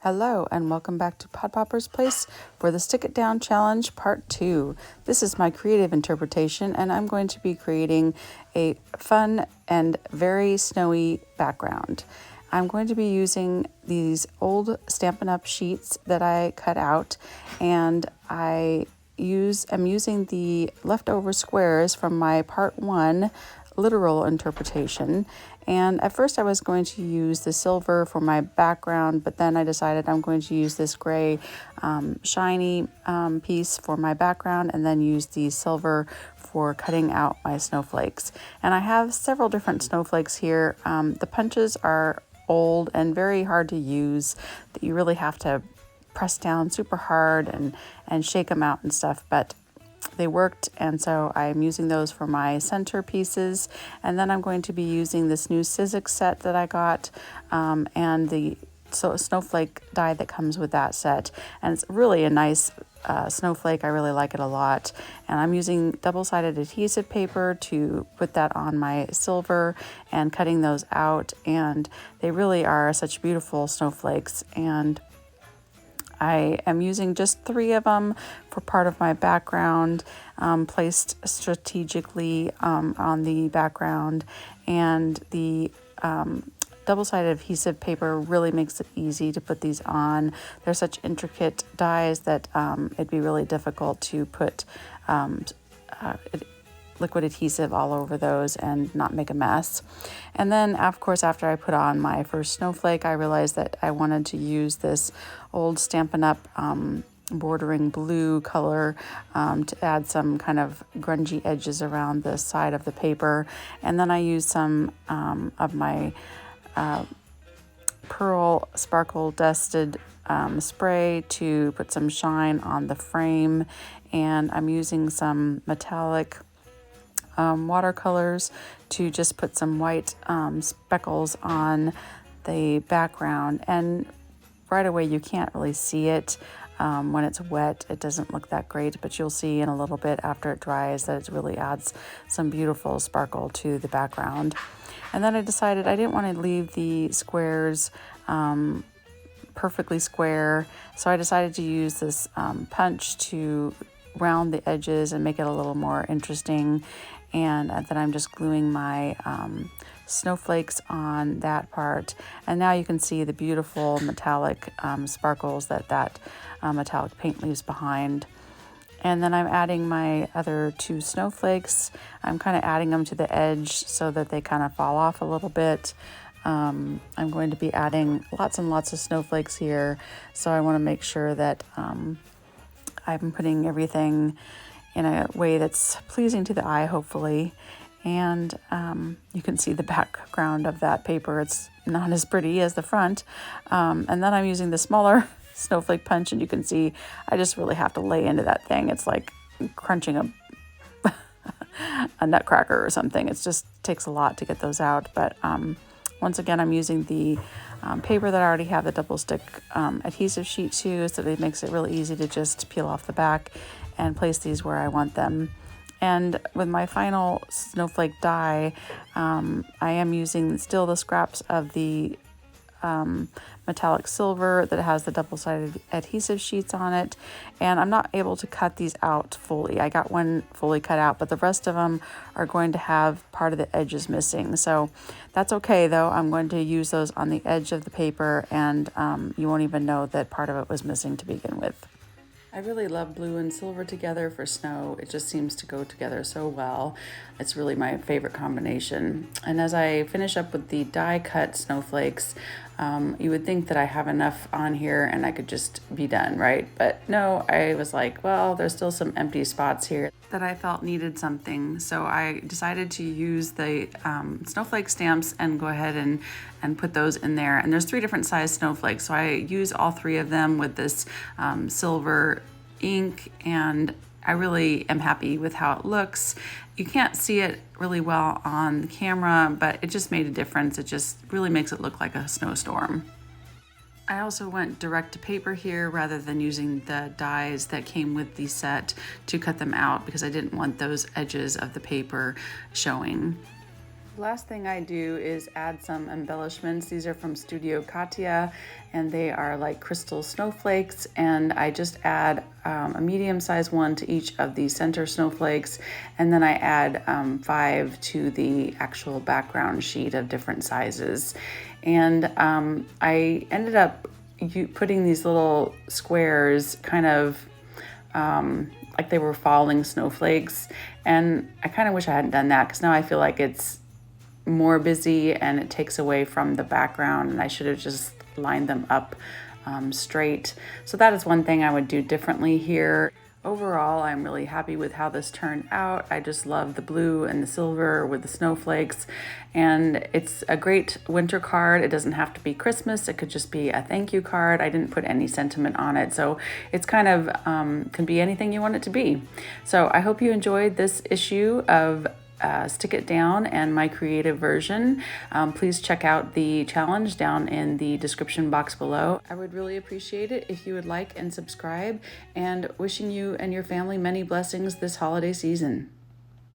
Hello and welcome back to Pod Popper's Place for the Stick It Down Challenge Part 2. This is my creative interpretation and I'm going to be creating a fun and very snowy background. I'm going to be using these old Stampin' Up! Sheets that I cut out, and I'm using the leftover squares from my Part 1 literal interpretation. And at first I was going to use the silver for my background, but then I decided I'm going to use this gray shiny piece for my background and then use the silver for cutting out my snowflakes. And I have several different snowflakes here. The punches are old and very hard to use, that you really have to press down super hard and shake them out and stuff, but they worked, and so I'm using those for my center pieces. And then I'm going to be using this new Sizzix set that I got, and the snowflake die that comes with that set. And it's really a nice snowflake. I really like it a lot. And I'm using double-sided adhesive paper to put that on my silver and cutting those out. And they really are such beautiful snowflakes. And I am using just 3 of them for part of my background, placed strategically on the background, and the double-sided adhesive paper really makes it easy to put these on. They're such intricate dies that it'd be really difficult to put liquid adhesive all over those and not make a mess. And then, of course, after I put on my first snowflake, I realized that I wanted to use this old Stampin' Up! Bordering blue color to add some kind of grungy edges around the side of the paper. And then I used some of my pearl sparkle dusted spray to put some shine on the frame. And I'm using some metallic watercolors to just put some white speckles on the background. And right away you can't really see it when it's wet. It doesn't look that great, but you'll see in a little bit after it dries that it really adds some beautiful sparkle to the background. And then I decided I didn't want to leave the squares perfectly square, so I decided to use this punch to round the edges and make it a little more interesting. And then I'm just gluing my snowflakes on that part. And now you can see the beautiful metallic sparkles that metallic paint leaves behind. And then I'm adding my other 2 snowflakes. I'm kind of adding them to the edge so that they kind of fall off a little bit. I'm going to be adding lots and lots of snowflakes here, so I want to make sure that I'm putting everything in a way that's pleasing to the eye, hopefully. And you can see the background of that paper. It's not as pretty as the front. And then I'm using the smaller snowflake punch, and you can see I just really have to lay into that thing. It's like crunching a nutcracker or something. It just takes a lot to get those out. But once again, I'm using the paper that I already have the double stick adhesive sheet to, so that it makes it really easy to just peel off the back and place these where I want them. And with my final snowflake die, I am using still the scraps of the metallic silver that has the double-sided adhesive sheets on it, and I'm not able to cut these out fully. I got one fully cut out, but the rest of them are going to have part of the edges missing, so that's okay though. I'm going to use those on the edge of the paper, and you won't even know that part of it was missing to begin with. I really love blue and silver together for snow. It just seems to go together so well. It's really my favorite combination. And as I finish up with the die cut snowflakes, you would think that I have enough on here and I could just be done, right? But no, I was like, well, there's still some empty spots here that I felt needed something. So I decided to use the snowflake stamps and go ahead and put those in there. And there's 3 different size snowflakes. So I use all 3 of them with this silver ink, and I really am happy with how it looks. You can't see it really well on the camera, but it just made a difference. It just really makes it look like a snowstorm. I also went direct to paper here rather than using the dies that came with the set to cut them out, because I didn't want those edges of the paper showing. Last thing I do is add some embellishments. These are from Studio Katia, and they are like crystal snowflakes, and I just add a medium-sized one to each of the center snowflakes, and then I add 5 to the actual background sheet of different sizes. And I ended up putting these little squares kind of like they were falling snowflakes, and I kind of wish I hadn't done that, because now I feel like it's more busy and it takes away from the background, and I should have just lined them up straight. So that is one thing I would do differently here. Overall, I'm really happy with how this turned out. I just love the blue and the silver with the snowflakes, and it's a great winter card. It doesn't have to be Christmas. It could just be a thank you card. I didn't put any sentiment on it, so it's kind of can be anything you want it to be. So I hope you enjoyed this issue of Stick It Down and my creative version. Please check out the challenge down in the description box below. I would really appreciate it if you would like and subscribe, and wishing you and your family many blessings this holiday season.